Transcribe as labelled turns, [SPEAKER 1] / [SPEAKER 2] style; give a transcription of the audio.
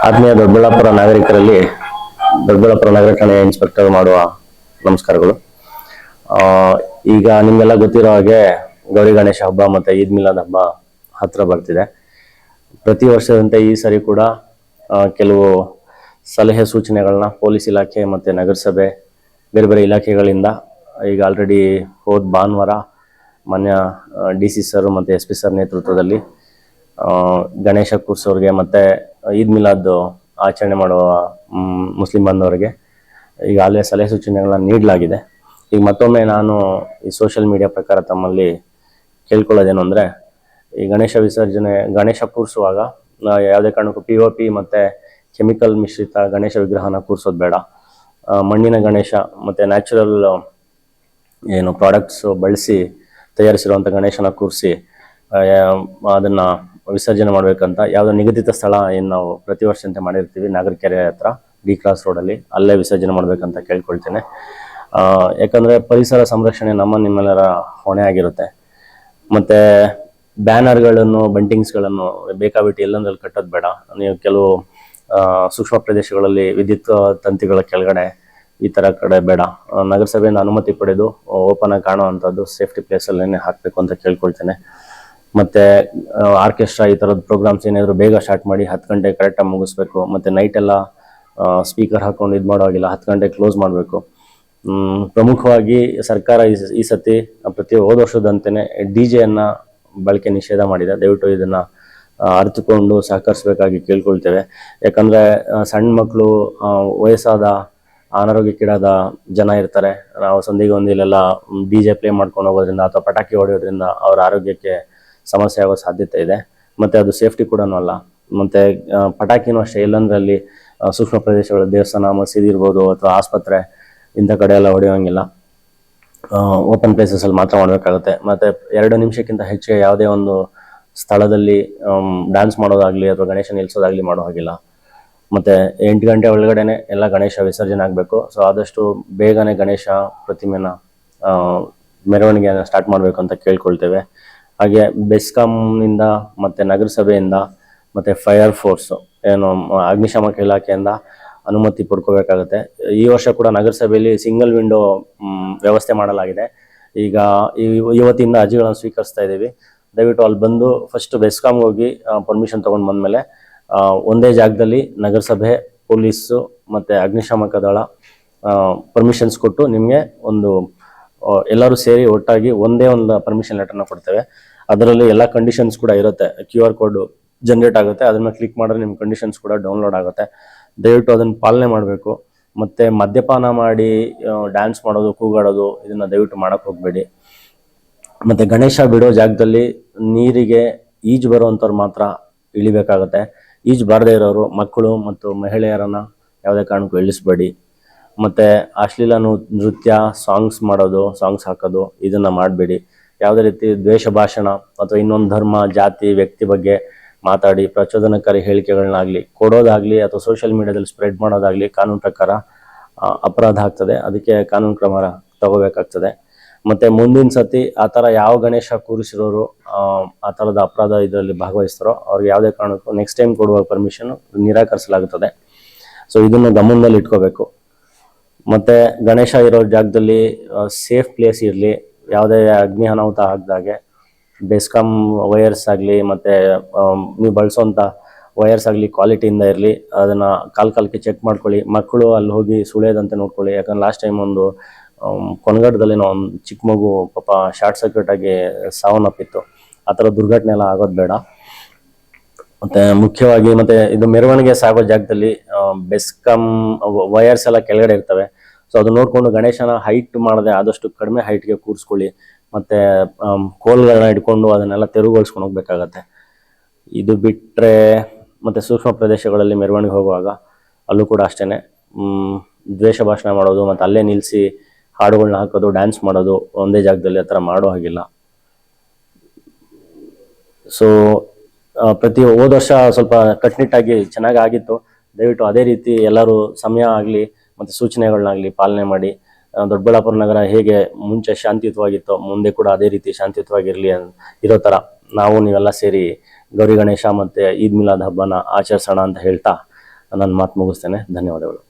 [SPEAKER 1] ಆತ್ಮೀಯ ದೊಡ್ಡಬಳ್ಳಾಪುರ ನಾಗರಿಕರಲ್ಲಿ ದೊಡ್ಡಬಳ್ಳಾಪುರ ನಗರ ಠಾಣೆಯ ಇನ್ಸ್ಪೆಕ್ಟರ್ ಮಾಡುವ ನಮಸ್ಕಾರಗಳು. ಈಗ ನಿಮ್ಗೆಲ್ಲ ಗೊತ್ತಿರೋ ಹಾಗೆ ಗೌರಿ ಗಣೇಶ ಹಬ್ಬ ಮತ್ತೆ ಈದ್ ಮಿಲಾದ್ ಹಬ್ಬ ಹತ್ರ ಬರ್ತಿದೆ. ಪ್ರತಿ ವರ್ಷದಂತೆ ಈ ಸರಿ ಕೂಡ ಕೆಲವು ಸಲಹೆ ಸೂಚನೆಗಳನ್ನ ಪೊಲೀಸ್ ಇಲಾಖೆ ಮತ್ತೆ ನಗರಸಭೆ ಬೇರೆ ಬೇರೆ ಇಲಾಖೆಗಳಿಂದ ಈಗ ಆಲ್ರೆಡಿ ಹೋದ ಭಾನುವಾರ ಮಾನ್ಯ DC ಸರ್ ಮತ್ತೆ SP ಸರ್ ನೇತೃತ್ವದಲ್ಲಿ ಗಣೇಶ ಕೂರ್ಸೋರಿಗೆ ಮತ್ತೆ ಈದ್ ಮಿಲಾದ್ ಆಚರಣೆ ಮಾಡುವ ಮುಸ್ಲಿಂ ಬಾಂಧವರಿಗೆ ಈಗಾಗಲೇ ಸಲಹೆ ಸೂಚನೆಗಳನ್ನ ನೀಡಲಾಗಿದೆ. ಈಗ ಮತ್ತೊಮ್ಮೆ ನಾನು ಈ ಸೋಷಿಯಲ್ ಮೀಡಿಯಾ ಪ್ರಕಾರ ತಮ್ಮಲ್ಲಿ ಕೇಳ್ಕೊಳ್ಳೋದೇನು ಅಂದರೆ, ಈ ಗಣೇಶ ಕೂರಿಸುವಾಗ ಯಾವುದೇ ಕಾರಣಕ್ಕೂ POP ಮತ್ತು ಕೆಮಿಕಲ್ ಮಿಶ್ರಿತ ಗಣೇಶ ವಿಗ್ರಹನ ಕೂರಿಸೋದು ಬೇಡ. ಮಣ್ಣಿನ ಗಣೇಶ ಮತ್ತು ನ್ಯಾಚುರಲ್ ಏನು ಪ್ರಾಡಕ್ಟ್ಸ್ ಬಳಸಿ ತಯಾರಿಸಿರುವಂಥ ಗಣೇಶನ ಕೂರಿಸಿ ಅದನ್ನು ವಿಸರ್ಜನೆ ಮಾಡಬೇಕಂತ ಯಾವುದೋ ನಿಗದಿತ ಸ್ಥಳ ಏನು ನಾವು ಪ್ರತಿ ವರ್ಷದಂತೆ ಮಾಡಿರ್ತೀವಿ ನಾಗರಿಕೆರೆ ಹತ್ರ D ಕ್ರಾಸ್ ರೋಡಲ್ಲಿ, ಅಲ್ಲೇ ವಿಸರ್ಜನೆ ಮಾಡಬೇಕಂತ ಕೇಳ್ಕೊಳ್ತೇನೆ. ಯಾಕಂದರೆ ಪರಿಸರ ಸಂರಕ್ಷಣೆ ನಿಮ್ಮೆಲ್ಲರ ಹೊಣೆ ಆಗಿರುತ್ತೆ. ಮತ್ತು ಬ್ಯಾನರ್ಗಳನ್ನು ಬಂಟಿಂಗ್ಸ್ಗಳನ್ನು ಬೇಕಾಬಿಟ್ಟು ಎಲ್ಲಂದ್ರಲ್ಲಿ ಕಟ್ಟೋದು ಬೇಡ. ನೀವು ಕೆಲವು ಸೂಕ್ಷ್ಮ ಪ್ರದೇಶಗಳಲ್ಲಿ ವಿದ್ಯುತ್ ತಂತಿಗಳ ಕೆಳಗಡೆ ಈ ಥರ ಕಡೆ ಬೇಡ. ನಗರಸಭೆಯಿಂದ ಅನುಮತಿ ಪಡೆದು ಓಪನ್ ಆಗಿ ಕಾಣುವಂಥದ್ದು ಸೇಫ್ಟಿ ಪ್ಲೇಸಲ್ಲೇ ಹಾಕಬೇಕು ಅಂತ ಕೇಳ್ಕೊಳ್ತೇನೆ. ಮತ್ತು ಆರ್ಕೆಸ್ಟ್ರಾ ಈ ಥರದ ಪ್ರೋಗ್ರಾಮ್ಸ್ ಏನಾದರೂ ಬೇಗ ಸ್ಟಾರ್ಟ್ ಮಾಡಿ 10 ಗಂಟೆ ಕರೆಕ್ಟಾಗಿ ಮುಗಿಸ್ಬೇಕು. ಮತ್ತು ನೈಟೆಲ್ಲ ಸ್ಪೀಕರ್ ಹಾಕೊಂಡು ಇದು ಮಾಡೋ ಹಾಗಿಲ್ಲ, 10 ಗಂಟೆ ಕ್ಲೋಸ್ ಮಾಡಬೇಕು. ಪ್ರಮುಖವಾಗಿ ಸರ್ಕಾರ ಈ ಸತಿ ಪ್ರತಿ ಹೋದ ವರ್ಷದಂತೆಯೇ DJ ಬಳಕೆ ನಿಷೇಧ ಮಾಡಿದೆ. ದಯವಿಟ್ಟು ಇದನ್ನು ಅರಿತುಕೊಂಡು ಸಹಕರಿಸಬೇಕಾಗಿ ಕೇಳ್ಕೊಳ್ತೇವೆ. ಯಾಕಂದರೆ ಸಣ್ಣ ಮಕ್ಕಳು, ವಯಸ್ಸಾದ ಅನಾರೋಗ್ಯಕ್ಕೀಡಾದ ಜನ ಇರ್ತಾರೆ. ನಾವು ಸಂದಿಗೆ ಒಂದಿಲೆಲ್ಲ DJ ಪ್ಲೇ ಮಾಡ್ಕೊಂಡು ಹೋಗೋದ್ರಿಂದ ಅಥವಾ ಪಟಾಕಿ ಹೊಡೆಯೋದ್ರಿಂದ ಅವರ ಆರೋಗ್ಯಕ್ಕೆ ಸಮಸ್ಯೆ ಆಗೋ ಸಾಧ್ಯತೆ ಇದೆ. ಮತ್ತು ಅದು ಸೇಫ್ಟಿ ಕೂಡ ಅಲ್ಲ. ಮತ್ತು ಪಟಾಕಿನೂ ಅಷ್ಟೇ ಎಲ್ಲಂದ್ರಲ್ಲಿ ಸೂಕ್ಷ್ಮ ಪ್ರದೇಶಗಳು, ದೇವಸ್ಥಾನ, ಮಸೀದಿ ಇರ್ಬೋದು ಅಥವಾ ಆಸ್ಪತ್ರೆ ಇಂಥ ಕಡೆ ಎಲ್ಲ ಹೊಡೆಯೋಂಗಿಲ್ಲ. ಓಪನ್ ಪ್ಲೇಸಸಲ್ಲಿ ಮಾತ್ರ ಮಾಡಬೇಕಾಗುತ್ತೆ. ಮತ್ತು 2 ನಿಮಿಷಕ್ಕಿಂತ ಹೆಚ್ಚಿಗೆ ಯಾವುದೇ ಒಂದು ಸ್ಥಳದಲ್ಲಿ ಡ್ಯಾನ್ಸ್ ಮಾಡೋದಾಗಲಿ ಅಥವಾ ಗಣೇಶ ನಿಲ್ಲಿಸೋದಾಗಲಿ ಮಾಡೋ ಹಾಗಿಲ್ಲ. ಮತ್ತು 8 ಗಂಟೆ ಒಳಗಡೆನೆ ಎಲ್ಲ ಗಣೇಶ ವಿಸರ್ಜನೆ ಆಗಬೇಕು. ಸೊ ಆದಷ್ಟು ಬೇಗನೆ ಗಣೇಶ ಪ್ರತಿಮೆನ ಮೆರವಣಿಗೆಯನ್ನು ಸ್ಟಾರ್ಟ್ ಮಾಡಬೇಕು ಅಂತ ಕೇಳ್ಕೊಳ್ತೇವೆ. ಹಾಗೆ ಬೆಸ್ಕಾಂನಿಂದ ಮತ್ತು ನಗರಸಭೆಯಿಂದ ಮತ್ತು ಫೈರ್ ಫೋರ್ಸು ಏನು ಅಗ್ನಿಶಾಮಕ ಇಲಾಖೆಯಿಂದ ಅನುಮತಿ ಪಡ್ಕೋಬೇಕಾಗುತ್ತೆ. ಈ ವರ್ಷ ಕೂಡ ನಗರಸಭೆಯಲ್ಲಿ ಸಿಂಗಲ್ ವಿಂಡೋ ವ್ಯವಸ್ಥೆ ಮಾಡಲಾಗಿದೆ. ಈಗ ಇವತ್ತಿಂದ ಅರ್ಜಿಗಳನ್ನು ಸ್ವೀಕರಿಸ್ತಾ ಇದ್ದೀವಿ. ದಯವಿಟ್ಟು ಅಲ್ಲಿ ಬಂದು ಫಸ್ಟ್ ಬೆಸ್ಕಾಮ್ಗೆ ಹೋಗಿ ಪರ್ಮಿಷನ್ ತೊಗೊಂಡು ಬಂದಮೇಲೆ ಒಂದೇ ಜಾಗದಲ್ಲಿ ನಗರಸಭೆ, ಪೊಲೀಸು ಮತ್ತು ಅಗ್ನಿಶಾಮಕ ದಳ ಪರ್ಮಿಷನ್ಸ್ ಕೊಟ್ಟು ನಿಮಗೆ ಎಲ್ಲರೂ ಸೇರಿ ಒಟ್ಟಾಗಿ ಒಂದೇ ಒಂದು ಪರ್ಮಿಷನ್ ಲೆಟರ್ನ ಕೊಡ್ತೇವೆ. ಅದರಲ್ಲಿ ಎಲ್ಲ ಕಂಡೀಷನ್ಸ್ ಕೂಡ ಇರುತ್ತೆ. QR ಕೋಡ್ ಜನರೇಟ್ ಆಗುತ್ತೆ. ಅದನ್ನು ಕ್ಲಿಕ್ ಮಾಡಿದ್ರೆ ನಿಮ್ಮ ಕಂಡೀಷನ್ಸ್ ಕೂಡ ಡೌನ್ಲೋಡ್ ಆಗುತ್ತೆ. ದಯವಿಟ್ಟು ಅದನ್ನು ಪಾಲನೆ ಮಾಡಬೇಕು. ಮತ್ತು ಮದ್ಯಪಾನ ಮಾಡಿ ಡ್ಯಾನ್ಸ್ ಮಾಡೋದು, ಕೂಗಾಡೋದು ಇದನ್ನು ದಯವಿಟ್ಟು ಮಾಡೋಕ್ಕೆ ಹೋಗಬೇಡಿ. ಮತ್ತು ಗಣೇಶ ಬಿಡೋ ಜಾಗದಲ್ಲಿ ನೀರಿಗೆ ಈಜು ಬರುವಂಥವ್ರು ಮಾತ್ರ ಇಳಿಬೇಕಾಗತ್ತೆ. ಈಜು ಬಾರದೇ ಇರೋರು, ಮಕ್ಕಳು ಮತ್ತು ಮಹಿಳೆಯರನ್ನು ಯಾವುದೇ ಕಾರಣಕ್ಕೂ ಇಳಿಸ್ಬೇಡಿ. ಮತ್ತು ಅಶ್ಲೀಲ ನೃತ್ಯ, ಸಾಂಗ್ಸ್ ಹಾಕೋದು ಇದನ್ನು ಮಾಡಬೇಡಿ. ಯಾವುದೇ ರೀತಿ ದ್ವೇಷ ಭಾಷಣ ಅಥವಾ ಇನ್ನೊಂದು ಧರ್ಮ, ಜಾತಿ, ವ್ಯಕ್ತಿ ಬಗ್ಗೆ ಮಾತಾಡಿ ಪ್ರಚೋದನಕಾರಿ ಹೇಳಿಕೆಗಳನ್ನಾಗಲಿ ಕೊಡೋದಾಗಲಿ ಅಥವಾ ಸೋಷಿಯಲ್ ಮೀಡಿಯಾದಲ್ಲಿ ಸ್ಪ್ರೆಡ್ ಮಾಡೋದಾಗಲಿ ಕಾನೂನು ಪ್ರಕಾರ ಅಪರಾಧ ಆಗ್ತದೆ. ಅದಕ್ಕೆ ಕಾನೂನು ಕ್ರಮ ತಗೋಬೇಕಾಗ್ತದೆ. ಮತ್ತು ಮುಂದಿನ ಸತಿ ಆ ಥರ ಯಾವ ಗಣೇಶ ಕೂರಿಸಿರೋರು ಆ ಥರದ ಅಪರಾಧ ಇದರಲ್ಲಿ ಭಾಗವಹಿಸ್ತಾರೋ ಅವ್ರಿಗೆ ಯಾವುದೇ ಕಾರಣಕ್ಕೂ ನೆಕ್ಸ್ಟ್ ಟೈಮ್ ಕೊಡುವ ಪರ್ಮಿಷನ್ ನಿರಾಕರಿಸಲಾಗುತ್ತದೆ. ಸೊ ಇದನ್ನು ಗಮನದಲ್ಲಿ ಇಟ್ಕೋಬೇಕು. ಮತ್ತು ಗಣೇಶ ಇರೋ ಜಾಗದಲ್ಲಿ ಸೇಫ್ ಪ್ಲೇಸ್ ಇರಲಿ. ಯಾವುದೇ ಅಗ್ನಿ ಅನಾಹುತ ಆಗದಾಗೆ ಬೆಸ್ಕಾಮ್ ವೈರ್ಸ್ ಆಗಲಿ ಮತ್ತು ನೀವು ಬಳಸೋಂಥ ವೈರ್ಸ್ ಆಗಲಿ ಕ್ವಾಲಿಟಿಯಿಂದ ಇರಲಿ. ಅದನ್ನು ಕಾಲಕ್ಕೆ ಚೆಕ್ ಮಾಡ್ಕೊಳ್ಳಿ. ಮಕ್ಕಳು ಅಲ್ಲಿ ಹೋಗಿ ಸುಳಿಯೋದಂತೆ ನೋಡ್ಕೊಳ್ಳಿ. ಯಾಕಂದ್ರೆ ಲಾಸ್ಟ್ ಟೈಮ್ ಒಂದು ಕೊನಗಡದಲ್ಲಿ ಒಂದು ಚಿಕ್ಕ ಮಗು ಪಾಪ ಶಾರ್ಟ್ ಸರ್ಕ್ಯೂಟ್ ಆಗಿ ಸಾವನ್ನಪ್ಪಿತ್ತು. ಆ ಥರ ದುರ್ಘಟನೆ ಎಲ್ಲ ಆಗೋದು ಬೇಡ. ಮತ್ತು ಮುಖ್ಯವಾಗಿ ಮತ್ತು ಇದು ಮೆರವಣಿಗೆ ಸಾಗೋ ಜಾಗದಲ್ಲಿ ಬೆಸ್ಕಾಮ್ ವೈರ್ಸ್ ಎಲ್ಲ ಕೆಳಗಡೆ ಇರ್ತವೆ. ಸೊ ಅದು ನೋಡಿಕೊಂಡು ಗಣೇಶನ ಹೈಟ್ ಮಾಡದೆ ಆದಷ್ಟು ಕಡಿಮೆ ಹೈಟ್ಗೆ ಕೂರಿಸ್ಕೊಳ್ಳಿ. ಮತ್ತು ಕೋಲ್ಗಳನ್ನ ಇಟ್ಕೊಂಡು ಅದನ್ನೆಲ್ಲ ತೆರವುಗೊಳಿಸ್ಕೊಂಡು ಹೋಗ್ಬೇಕಾಗತ್ತೆ. ಇದು ಬಿಟ್ಟರೆ ಮತ್ತು ಸೂಕ್ಷ್ಮ ಪ್ರದೇಶಗಳಲ್ಲಿ ಮೆರವಣಿಗೆ ಹೋಗುವಾಗ ಅಲ್ಲೂ ಕೂಡ ಅಷ್ಟೇ ದ್ವೇಷ ಭಾಷಣ ಮಾಡೋದು ಮತ್ತು ಅಲ್ಲೇ ನಿಲ್ಲಿಸಿ ಹಾಡುಗಳನ್ನ ಹಾಕೋದು, ಡ್ಯಾನ್ಸ್ ಮಾಡೋದು ಒಂದೇ ಜಾಗದಲ್ಲಿ ಆ ಥರ ಮಾಡೋ ಹಾಗಿಲ್ಲ. ಸೊ ಹೋದ ವರ್ಷ ಸ್ವಲ್ಪ ಕಟ್ನಿಟ್ಟಾಗಿ ಚೆನ್ನಾಗಿ ಆಗಿತ್ತು. ದಯವಿಟ್ಟು ಅದೇ ರೀತಿ ಎಲ್ಲರೂ ಸಮಯ ಆಗಲಿ ಮತ್ತು ಸೂಚನೆಗಳನ್ನಾಗಲಿ ಪಾಲನೆ ಮಾಡಿ. ದೊಡ್ಡಬಳ್ಳಾಪುರ ನಗರ ಹೇಗೆ ಮುಂಚೆ ಶಾಂತಿಯುತವಾಗಿತ್ತೋ ಮುಂದೆ ಕೂಡ ಅದೇ ರೀತಿ ಶಾಂತಿಯುತವಾಗಿರಲಿ ಇರೋ ಥರ ನೀವೆಲ್ಲ ಸೇರಿ ಗೌರಿ ಗಣೇಶ ಮತ್ತು ಈದ್ ಮಿಲಾದ್ ಹಬ್ಬನ ಆಚರಿಸೋಣ ಅಂತ ಹೇಳ್ತಾ ನನ್ನ ಮಾತು ಮುಗಿಸ್ತೇನೆ. ಧನ್ಯವಾದಗಳು.